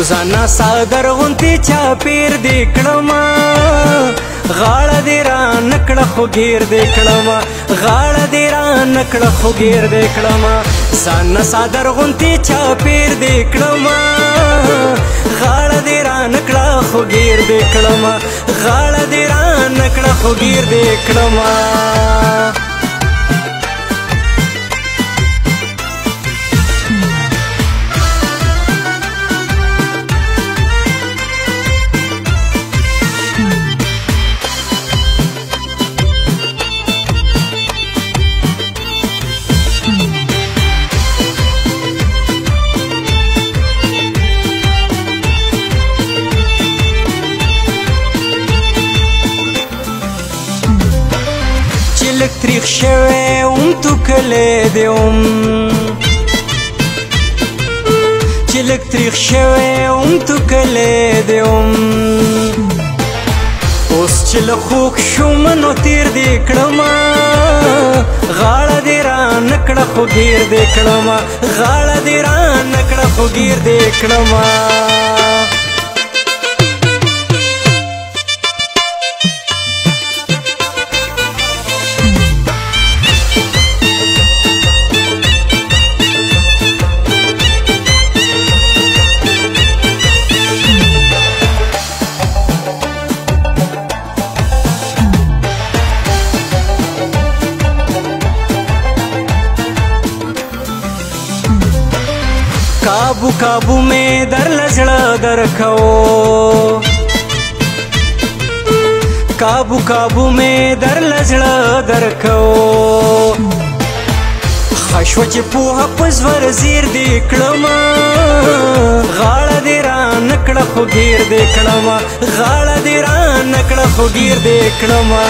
ځانا صادر غونتی چاپیر دی کړما غاړه دې را نکړه خو ګیر دې کړما غاړه دې را نکړه خو ګیر دې کړما ځانا صادر غونتی چاپیر دی کړما غاړه دې را نکړه خو ګیر دې کړما غاړه دې را نکړه خو ګیر دې کړما لږ تریخ شوی وم تو کلی دی وم چې لږ تریخ شوی وم تو کلی دی وم اوس چې له خوږ شوم نو تیر دې کړما غاړه دې را نکړه خو ګیر دې کړما غاړه دې را نکړه خو ګیر دې کړما काबू काबू में दर लजड़ा दर खो काबू काबू में दर लजड़ा दर खो خشوچ پوها پزور زیر دی کړما غاړه دې را نکړه خو ګیر دې کړما غاړه دې را نکړه خو ګیر دې کړما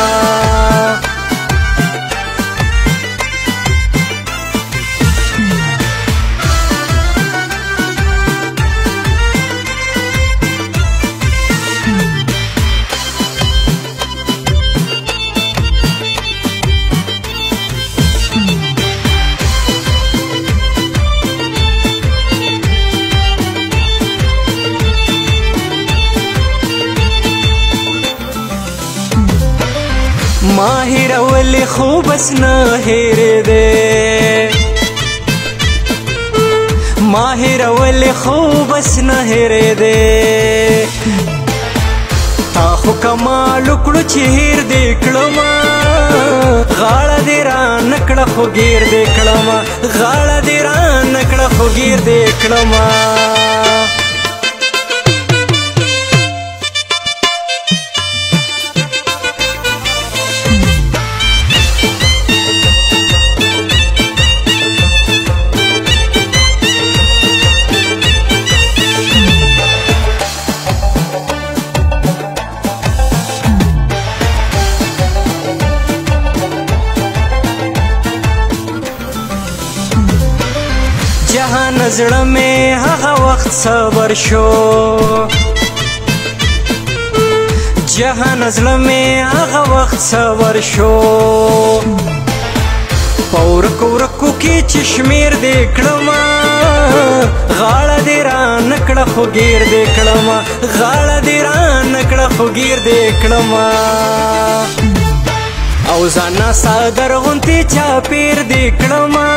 ماهر اولی خوب اس نه هېرې دې ماهر اولی خوب اس نه هېرې دې تا خو کمال وکړو چې هېر دې کړما غاړه دې را نکړه خو ګیر دې کړما غاړه دې را نکړه خو ګیر دې کړما جهان زړه مې هغه وخت صبر شو جهان زړه مې هغه وخت صبر شو په ورکو ورکو کې چې شمیر دې کړما غاړه دې را نکړه خو ګیر دې کړما غاړه دې را نکړه خو ګیر دې کړما او ځانا صادر غونتی چاپیر دې کړما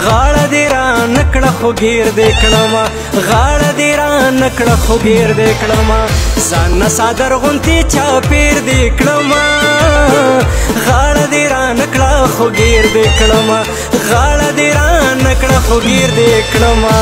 غاړه دې را نکړه خو ګیر دې کړما غاړه دې را نکړه خو ګیر دې کړما ځانا صادر غونتی چاپیر دې کړما غاړه دې را نکړه خو ګیر دې کړما غاړه دې را نکړه خو ګیر دې کړما